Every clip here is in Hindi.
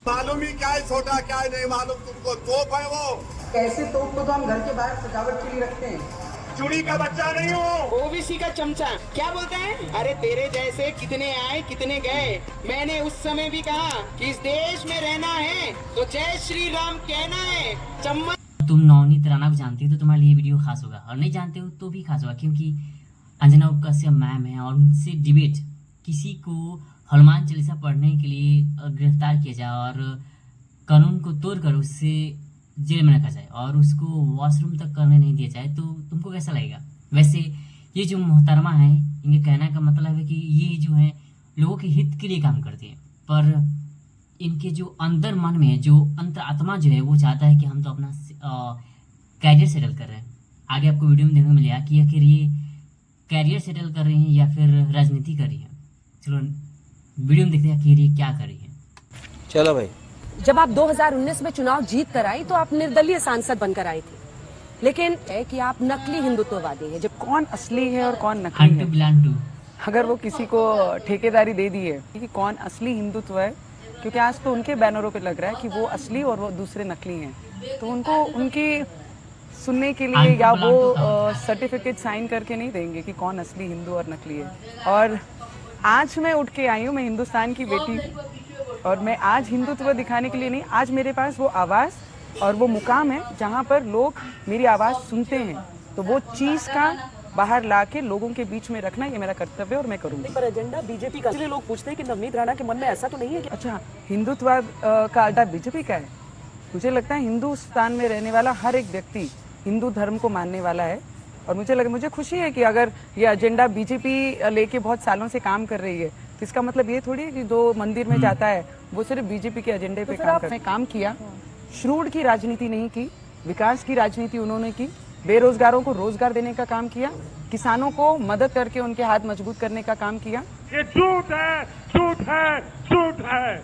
मालूम ही क्या है छोटा क्या है नहीं मालूम तुमको। तोप है वो। ऐसे तोप को तो हम घर के बाहर सजावट के लिए रखते हैं। चुड़ी का बच्चा नहीं हो। ओबीसी का चमचा क्या बोलते हैं? अरे तेरे जैसे कितने आए कितने गए। मैंने उस समय भी कहा कि इस देश में रहना है तो जय श्री राम कहना है। चम्मच तुम नवनीत राणा को जानते हो तो तुम्हारे लिए वीडियो खास होगा, और नहीं जानते हो तो भी खास होगा, क्योंकि अंजना कश्यप मैम है और उनसे डिबेट किसी को हनुमान चालीसा पढ़ने के लिए गिरफ्तार किया जाए और कानून को तोड़कर उससे जेल में रखा जाए और उसको वॉशरूम तक करने नहीं दिया जाए, तो तुमको कैसा लगेगा? वैसे ये जो मोहतरमा है, इनके कहने का मतलब है कि ये जो है लोगों के हित के लिए काम करते हैं, पर इनके जो अंदर मन में जो अंतर आत्मा जो है वो चाहता है कि हम तो अपना कैरियर सेटल कर रहे हैं। आगे आपको वीडियो में देखने को मिलेगा कि आखिर ये कैरियर सेटल कर रही हैं या फिर राजनीति कर रही हैं। चलो वीडियो में देखते हैं कि ये क्या कर रही है। चलो भाई। जब आप 2019 में चुनाव जीत कर आई तो आप निर्दलीय सांसद बनकर आई थी, लेकिन है कि आप नकली हिंदुत्ववादी हैं। जब कौन असली है और कौन नकली हंटू है, बिलांटू अगर वो किसी को ठेकेदारी दे दी है कि कौन असली हिंदुत्व है, क्योंकि आज तो उनके बैनरों पे लग रहा है कि वो असली और वो दूसरे नकली हैं, तो उनको उनकी सुनने के लिए या वो सर्टिफिकेट साइन करके नहीं देंगे कि कौन असली हिंदू और नकली है। और आज मैं उठ के आई हूँ, मैं हिंदुस्तान की बेटी, और मैं आज हिंदुत्व दिखाने के लिए नहीं, आज मेरे पास वो आवाज़ और वो मुकाम है जहाँ पर लोग मेरी आवाज़ सुनते हैं, तो वो चीज़ का बाहर ला के लोगों के बीच में रखना ये मेरा कर्तव्य है और मैं करूँगी। पर एजेंडा बीजेपी का, इसलिए लोग पूछते हैं कि नवनीत राणा के मन में ऐसा तो नहीं है कि अच्छा, हिंदुत्ववाद का अड्डा बीजेपी का है? मुझे लगता है हिंदुस्तान में रहने वाला हर एक व्यक्ति हिंदू धर्म को मानने वाला है, और मुझे खुशी है कि अगर ये एजेंडा बीजेपी लेके बहुत सालों से काम कर रही है, तो इसका मतलब ये थोड़ी है कि जो मंदिर में जाता है वो सिर्फ बीजेपी के एजेंडे पे काम किया। श्रूड की राजनीति नहीं की, विकास की राजनीति उन्होंने की, बेरोजगारों को रोजगार देने का काम किया, किसानों को मदद करके उनके हाथ मजबूत करने का काम किया। ये झूठ है, झूठ है, झूठ है।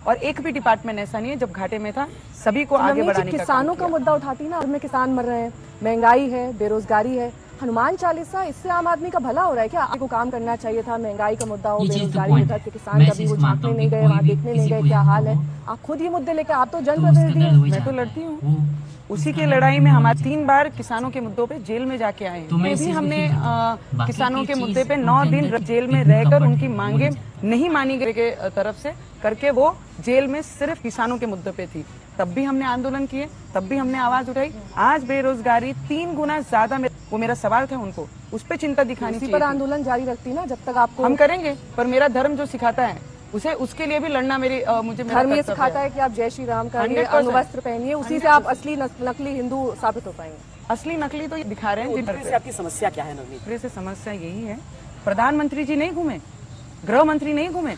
और एक भी डिपार्टमेंट ऐसा नहीं है जब घाटे में था, सभी को आगे बढ़ाने का किसानों का मुद्दा उठाती ना, में किसान मर रहे हैं, महंगाई है, बेरोजगारी है, हनुमान चालीसा इससे आम आदमी का भला हो रहा है क्या? आपको काम करना चाहिए था, महंगाई का मुद्दा हो, बेरोजगारी मुद्दा, किसान कभी वो झांकने नहीं गए, वहाँ देखने नहीं गए क्या हाल है। आप खुद ये मुद्दे लेके, आप तो जनप्रतिनिधि हैं। मैं तो लड़ती हूँ, उसी की लड़ाई में हमारे 3 बार किसानों के मुद्दों पे जेल में जाके आए हैं। ये भी हमने किसानों के मुद्दे पे 9 दिन जेल में रहकर उनकी मांगे नहीं मानी गई के तरफ से करके वो जेल में सिर्फ किसानों के मुद्दे पे थी, तब भी हमने आंदोलन किए, तब भी हमने आवाज उठाई। आज बेरोजगारी 3 गुना ज्यादा, वो मेरा सवाल था उनको, उस पर चिंता दिखानी चाहिए। पर आंदोलन जारी रखती ना जब तक आपको। हम करेंगे, पर मेरा धर्म जो सिखाता है उसे, उसके लिए भी लड़ना मुझे धर्म ये सिखाता है कि आप जय श्री राम का अणुवस्त्र पहनिए, उसी से आप असली नकली हिंदू साबित हो पाएंगे। असली नकली तो ये दिखा रहे हैं। उत्तरे से आपकी समस्या क्या है नवनीत? उत्तरे से समस्या यही है, प्रधानमंत्री जी नहीं घूमे, गृह मंत्री नहीं घूमे,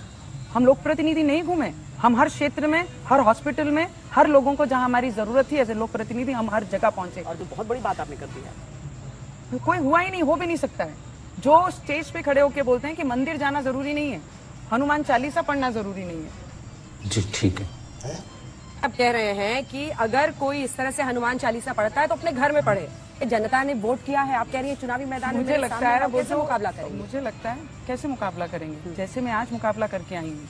हम लोक प्रतिनिधि नहीं घूमे, हम हर क्षेत्र में, हर हॉस्पिटल में, हर लोगों को जहां हमारी जरूरत थी एज ए लोक प्रतिनिधि हम हर जगह पहुंचे। और तो बहुत बड़ी बात आपने कर दी है। कोई हुआ ही नहीं, हो भी नहीं सकता है। जो स्टेज पे खड़े होकर बोलते हैं कि मंदिर जाना जरूरी नहीं है, हनुमान चालीसा पढ़ना जरूरी नहीं है। जी ठीक है। अब कह रहे हैं कि अगर कोई इस तरह से हनुमान चालीसा पढ़ता है तो अपने घर में पढ़े। जनता ने वोट किया है, आप कह रही हैं चुनावी मैदान में मुझे लगता है कैसे मुकाबला करेंगे? मुझे लगता है कैसे मुकाबला करेंगे, जैसे मैं आज मुकाबला करके आई हूँ।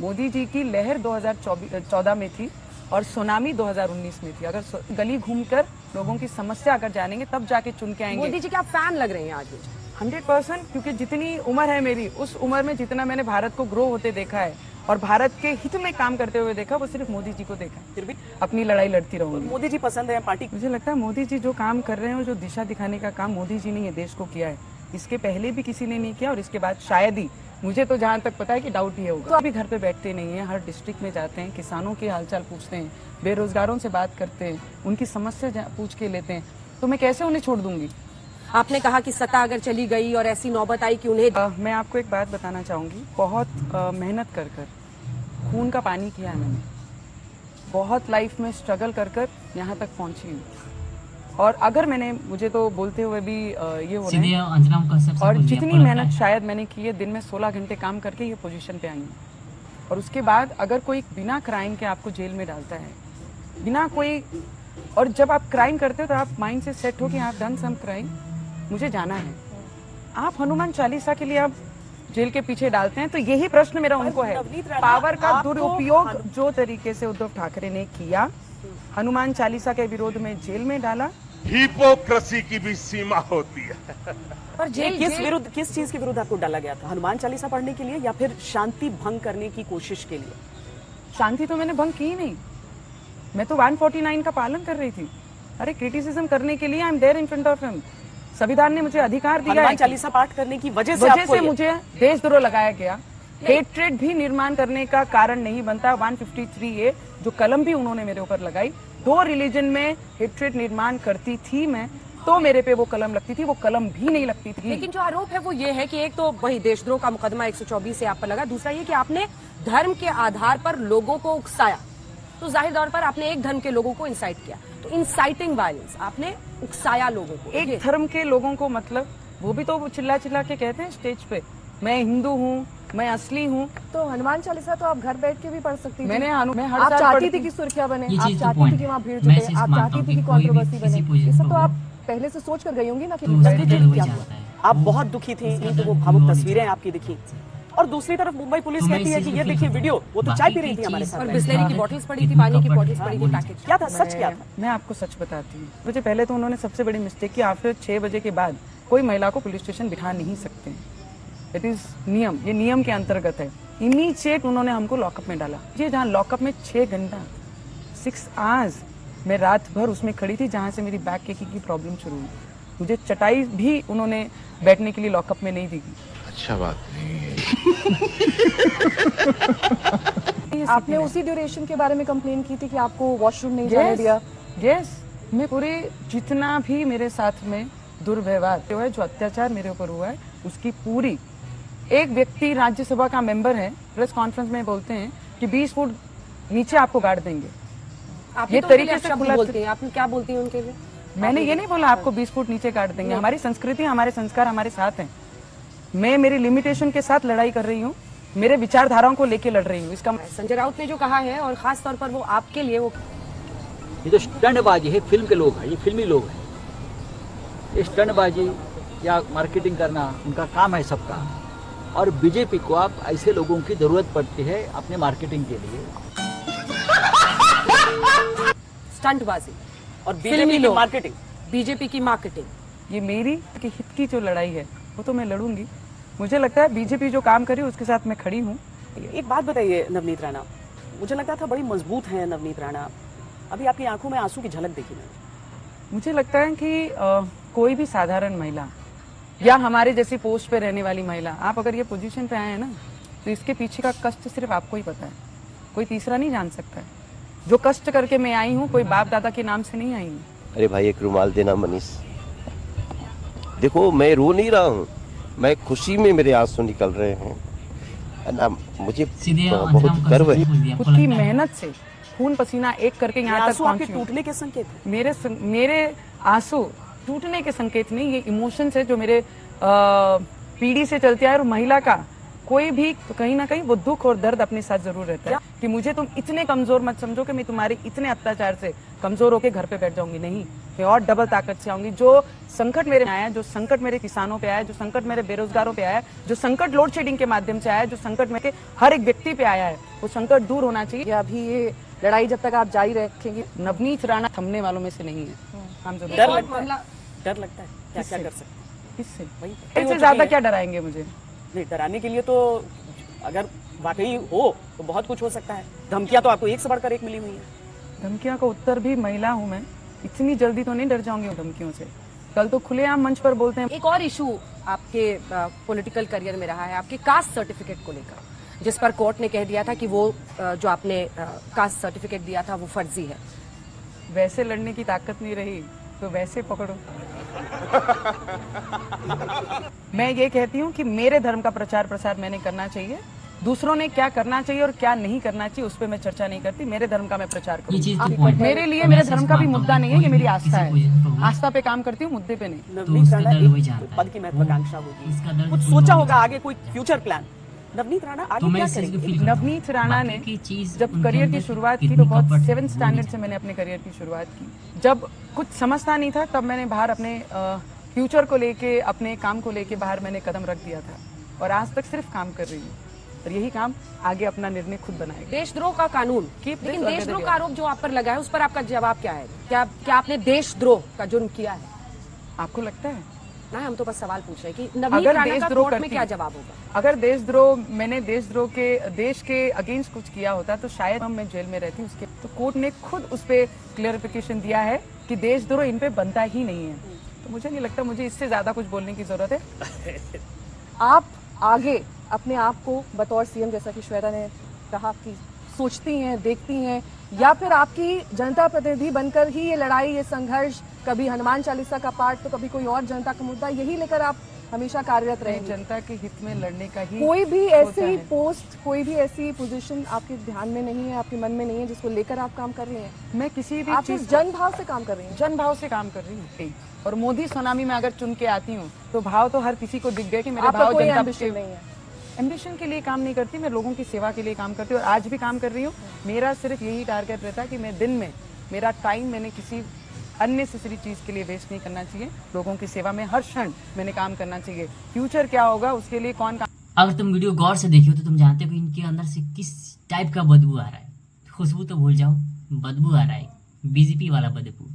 मोदी जी की लहर 2014 में थी और सुनामी 2019 में थी। अगर गली घूमकर लोगों की समस्या अगर जानेंगे तब जाके चुन के आएंगे। मोदी जी के आप फैन लग रहे हैं आज मुझे। 100%, क्योंकि जितनी उम्र है मेरी, उस उम्र में जितना मैंने भारत को ग्रो होते देखा है और भारत के हित में काम करते हुए देखा, वो सिर्फ मोदी जी को देखा। फिर भी अपनी लड़ाई लड़ती रहूंगी। मोदी जी पसंद है पार्टी? मुझे लगता है मोदी जी जो काम कर रहे हैं, जो दिशा दिखाने का काम मोदी जी ने ये देश को किया है, इसके पहले भी किसी ने नहीं किया और इसके बाद शायद ही, मुझे तो जहाँ तक पता है कि डाउट ही होगा। तो अभी घर पे बैठते नहीं है, हर डिस्ट्रिक्ट में जाते हैं, किसानों के हालचाल पूछते हैं, बेरोजगारों से बात करते हैं, उनकी समस्या पूछ के लेते हैं, तो मैं कैसे उन्हें छोड़ दूंगी? आपने कहा कि सत्ता अगर चली गई और ऐसी नौबत आई कि उन्हें मैं आपको एक बात बताना चाहूंगी, बहुत मेहनत कर खून का पानी किया है मैंने, बहुत लाइफ में स्ट्रगल कर यहाँ तक पहुंची हूँ। और अगर मैंने, मुझे तो बोलते हुए भी ये हो रहा है, और जितनी मेहनत शायद मैंने की है, दिन में 16 घंटे काम करके ये पोजीशन पे आई हूँ। और उसके बाद अगर कोई बिना क्राइम के आपको जेल में डालता है, बिना कोई, और जब आप क्राइम करते हो तो आप माइंड से सेट हो कि आप डन सम क्राइम, मुझे जाना है। आप हनुमान चालीसा के लिए आप जेल के पीछे डालते हैं। तो यही प्रश्न मेरा उनको है, नवनीत राणा, पावर का आप तो दुरुपयोग जो तरीके से उद्धव ठाकरे ने किया, हनुमान चालीसा के विरोध में जेल में डाला। हिपोक्रेसी की भी सीमा होती है। पर जेल किस चीज के विरुद्ध आपको डाला गया था? हनुमान चालीसा पढ़ने के लिए या फिर शांति भंग करने की कोशिश के लिए? शांति तो मैंने भंग की नहीं, मैं तो 149 का पालन कर रही थी। अरे क्रिटिसिज्म करने के लिए I am there in front of him. संविधान ने मुझे अधिकार दिया हनुमान है। चालीसा पाठ करने की वजह से मुझे देशद्रोह लगाया गया। हेट्रेड भी निर्माण करने का कारण नहीं बनता। 153A जो कलम भी उन्होंने मेरे ऊपर लगाई, 2 रिलीजन में हेट्रेड निर्माण करती थी मैं, तो मेरे पे वो कलम लगती थी, वो कलम भी नहीं लगती थी। लेकिन जो आरोप है वो ये है कि एक तो वही देशद्रोह का मुकदमा 124 से आप पर लगा, दूसरा ये कि आपने धर्म के आधार पर लोगों को उकसाया। तो जाहिर तौर पर आपने एक धर्म के लोगों को इंसाइट किया, तो इंसाइटिंग वायलेंस, आपने उकसाया लोगों को। एक धर्म के लोगों को मतलब वो भी तो चिल्ला चिल्ला के कहते हैं स्टेज पे, मैं हिंदू हूँ, मैं असली हूँ। तो हनुमान चालीसा तो आप घर बैठ के भी पढ़ सकती थी। मैं हर आप साल चाहती पढ़ती थी कि सुर्खियां बने, ये आप चीज़ तो चाहती point थी कि वहाँ भीड़ मैं जुटे, इस आप मानता चाहती हूँ थी कि कि कोई भी कंट्रोवर्सी किसी बने। पोजीशन ये सब पर तो हो, आप पहले से सोच कर गई होंगी ना कि तो उसका नजदीक दर्द वही क्या जानता हुआ। है। आप बहुत दुखी थी, तो वो भावुक तस्वीरें आपकी दिखी। और दूसरी तरफ मुंबई पुलिस तो मैं कहती है इस कि चीज़ ये को देखिए feel वीडियो, वो तो चाय पी रही थी हमारे साथ। और मैं बिस्लेरी की इस बॉटल्स पड़ी थी, कितना पानी की कपट बॉटल्स है, पड़ी वो थी, नहीं पैकेट। क्या था, सच क्या था? मैं आपको सच बताती हूँ। मुझे पहले तो उन्होंने सबसे बड़ी मिस्टेक की, आफ्टर 6 बजे के बाद कोई महिला को पुलिस स्टेशन बिठा नहीं सकते। इट इज नियम, ये नियम के अंतर्गत है। इमीडिएट उन्होंने हमको लॉकअप में डाला। ये जहाँ लॉकअप में 6 घंटा 6 आवर्स मैं रात भर उसमें खड़ी थी, जहाँ से मेरी बैक की प्रॉब्लम शुरू हुई। मुझे चटाई भी उन्होंने बैठने के लिए लॉकअप में नहीं दी। अच्छा बात नहीं है। आपने उसी ड्यूरेशन के बारे में कंप्लेन की थी कि आपको वॉशरूम नहीं जाने दिया। यस, मैं पूरे जितना भी मेरे साथ में दुर्व्यवहार जो है, जो अत्याचार मेरे ऊपर हुआ है, उसकी पूरी, एक व्यक्ति राज्यसभा का मेंबर है, प्रेस कॉन्फ्रेंस में बोलते हैं कि 20 फुट नीचे आपको गाड़ देंगे। आप ये तो तरीके उनके लिए से शब्द खुला- बोलती हैं, आप क्या बोलती हैं उनके लिए? मैंने ये नहीं बोला आपको 20 फुट नीचे काट देंगे। हमारी संस्कृति, हमारे संस्कार हमारे साथ हैं। मैं मेरी लिमिटेशन के साथ लड़ाई कर रही हूँ, मेरे विचारधाराओं को लेके लड़ रही हूँ। इसका संजय राउत ने जो कहा है, और खास तौर पर वो आपके लिए, वो ये तो स्टंटबाजी है, फिल्म के लोग हैं, ये फिल्मी लोग हैं। ये स्टंटबाजी या मार्केटिंग करना उनका काम है सबका। और बीजेपी को आप ऐसे लोगों की जरूरत पड़ती है अपने मार्केटिंग के लिए। स्टंटबाजी और फिल्मी बीजेपी की लोग। मार्केटिंग, बीजेपी की मार्केटिंग। ये मेरी के हित की जो लड़ाई है वो तो मैं लड़ूंगी। मुझे लगता है बीजेपी जो काम करी उसके साथ मैं खड़ी हूँ। एक बात बताइए नवनीत राणा, मुझे लगता था बड़ी मजबूत हैं नवनीत राणा, अभी आपकी आंखों में आंसू की झलक देखी मैंने। मुझे लगता है कि कोई भी साधारण महिला या हमारे जैसी पोस्ट पे रहने वाली महिला, आप अगर ये पोजीशन पे आए हैं ना, तो इसके पीछे का कष्ट सिर्फ आपको ही पता है, कोई तीसरा नहीं जान सकता है। जो कष्ट करके मैं आई हूँ, कोई बाप दादा के नाम से नहीं आई हूँ। अरे भाई एक रुमाल देना मनीष। देखो मैं रो नहीं रहा हूँ, मैं खुशी में मेरे आंसू निकल रहे हैं ना। मुझे सीधे बहुत गर्व है। खुद की मेहनत से खून पसीना एक करके यहाँ तक आंसू आपके पहुंची हूँ। टूटने के संकेत हैं। मेरे आंसू टूटने के संकेत नहीं, ये इमोशंस है जो मेरे पीढ़ी से चलते आए। और महिला का कोई भी कहीं ना कहीं वो दुख और दर्द अपने साथ जरूर रहता है कि मुझे तुम इतने कमजोर मत समझो कि मैं तुम्हारे इतने अत्याचार से कमजोर होकर घर पे बैठ जाऊंगी। नहीं, मैं और डबल ताकत से आऊंगी। जो संकट मेरे आया, जो संकट मेरे किसानों पे आया, जो संकट मेरे बेरोजगारों पे आया, जो संकट लोड शेडिंग के माध्यम से आया, जो संकट मेरे हर एक व्यक्ति पे आया है, वो संकट दूर होना चाहिए। कि अभी ये लड़ाई जब तक आप जारी रखेंगे। नवनीत राणा थमने वालों में से नहीं है। हम जरूर डर लगता है, डर लगता है क्या क्या कर सकते हैं? किससे, वही इससे ज्यादा क्या डराएंगे मुझे? नहीं, डराने के लिए तो अगर वाकई हो तो बहुत कुछ हो सकता है। धमकियां तो आपको एक से बढ़कर एक मिली हुई है। धमकियां का उत्तर भी महिला हूं मैं, इतनी जल्दी तो नहीं डर जाऊंगी उन धमकियों से। कल तो खुलेआम मंच पर बोलते हैं। एक और इशू आपके पॉलिटिकल करियर में रहा है, आपके कास्ट सर्टिफिकेट को लेकर, जिस पर कोर्ट ने कह दिया था कि वो जो आपने कास्ट सर्टिफिकेट दिया था वो फर्जी है। वैसे लड़ने की ताकत नहीं रही तो वैसे पकड़ो। मैं ये कहती हूँ कि मेरे धर्म का प्रचार प्रसार मैंने करना चाहिए। दूसरों ने क्या करना चाहिए और क्या नहीं करना चाहिए उस पर मैं चर्चा नहीं करती। मेरे धर्म का मैं प्रचार ये चीज़ तो करूँ। point है। मेरे लिए मैं मेरे सच धर्म का भी मानता हूँ मुद्दा कि नहीं है, ये कोई मेरी भी आस्था किसी पोजीशन पर है। हो, आस्था पे काम करती हूँ, मुद्दे पे नहीं। नवनीत उसका राणा दर्द वही एक जानता है। पद की महत्वाकांक्षा होगी, इसका दर्द कुछ कोई सोचा और होगा नहीं आगे, कोई फ्यूचर प्लान। नवनीत राणा तो आगे मैं क्या इस चीज़ को करेंगे? फील करता हूँ। नवनीत राणा ने बाकी की चीज़ जब उनके करियर की अंदर शुरुआत की कितनी तो बहुत कपट है, 7th वो स्टैंडर्ड नहीं से मैंने अपने करियर की शुरुआत की। जब कुछ समझता नहीं था तब मैंने बाहर अपने फ्यूचर को लेके, अपने काम को लेके बाहर मैंने कदम रख दिया था। और आज तक सिर्फ काम कर रही हूँ और यही काम आगे अपना निर्णय खुद बनाएगा। देशद्रोह का कानून, Keep लेकिन this देशद्रोह under का आरोप जो आप पर लगा है उस पर आपका जवाब क्या है? क्या आपने देशद्रोह का जुर्म किया है? आपको लगता है? ना, हम तो बस सवाल पूछ रहे हैं कि नवनीत अगर राणा का देशद्रोह कोर्ट में करती, क्या जवाब होगा? अगर मैंने देशद्रोह के देश के अगेंस्ट कुछ किया होता तो शायद मैं जेल में रहती। उसके तो कोर्ट ने खुद उस पर क्लियरिफिकेशन दिया है कि देशद्रोह इन पे बनता ही नहीं है। तो मुझे नहीं लगता मुझे इससे ज्यादा कुछ बोलने की जरूरत है। आप आगे अपने आप को बतौर सीएम, जैसा कि श्वेता ने कहा, कि सोचती हैं, देखती हैं, या फिर आपकी जनता प्रतिनिधि बनकर ही ये लड़ाई, ये संघर्ष, कभी हनुमान चालीसा का पाठ तो कभी कोई और जनता का मुद्दा, यही लेकर आप हमेशा कार्यरत रहे? जनता के हित में लड़ने का ही कोई भी ऐसी पोस्ट, कोई भी ऐसी पोजीशन आपके ध्यान में नहीं है, आपके मन में नहीं है जिसको लेकर आप काम कर रहे हैं? मैं किसी भी आप चीज जन भाव से काम कर रही हैं? जन भाव से काम कर रही हूँ। और मोदी सुनामी में अगर चुन के आती हूँ तो भाव तो हर किसी को दिख गए कि मेरे आपका भाव कोई जनता एम्बिशन नहीं है? एम्बिशन के लिए काम नहीं करती, मैं लोगों की सेवा के लिए काम करती हूँ और आज भी काम कर रही हूँ। मेरा सिर्फ यही टारगेट रहता है कि मैं दिन में मेरा टाइम मैंने किसी अननेसेसरी चीज के लिए वेस्ट नहीं करना चाहिए। लोगों की सेवा में हर क्षण मैंने काम करना चाहिए। फ्यूचर क्या होगा उसके लिए कौन काम। अगर तुम वीडियो गौर से देखियो तो तुम जानते हो कि इनके अंदर से किस टाइप का बदबू आ रहा है। खुशबू तो भूल जाओ, बदबू आ रहा है, बीजेपी वाला बदबू।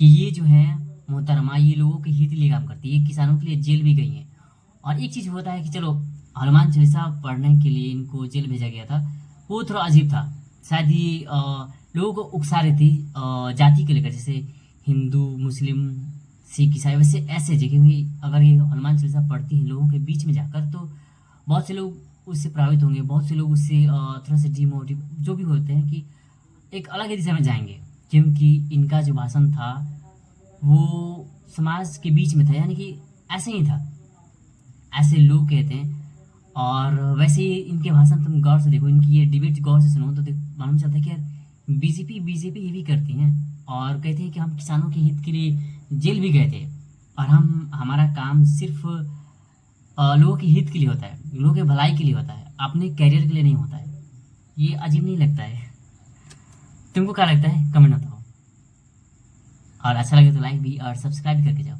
कि ये जो है मोहतरमा, ये लोगों के हित के लिए काम करती है, ये किसानों के लिए जेल भी गई है। और एक चीज़ होता है कि चलो हनुमान चालीसा पढ़ने के लिए इनको जेल भेजा गया था, वो थोड़ा अजीब था। शायद ये लोगों को उकसा रही थी जाति के लेकर, जैसे हिंदू, मुस्लिम, सिख, ईसाई। वैसे ऐसे जगह में अगर ये हनुमान चालीसा पढ़ती हैं लोगों के बीच में जाकर, तो बहुत से लोग उससे प्रभावित होंगे, बहुत से लोग उससे थोड़ा सा डिमोटिव जो भी होते हैं कि एक अलग दिशा में जाएंगे। क्योंकि इनका जो भाषण था वो समाज के बीच में था, यानी कि ऐसे ही था, ऐसे लोग कहते हैं। और वैसे इनके भाषण तुम गौर से देखो, इनकी ये डिबेट गौर से सुनो तो मालूम चलता है कि यार बीजेपी ये भी करती हैं और कहते हैं कि हम किसानों के हित के लिए जेल भी गए थे और हमारा काम सिर्फ लोगों के हित के लिए होता है, लोगों के भलाई के लिए होता है, अपने कैरियर के लिए नहीं होता है। ये अजीब नहीं लगता है? तुमको क्या लगता है? कमेंट बताओ। और अच्छा लगे तो लाइक भी और सब्सक्राइब करके जाओ।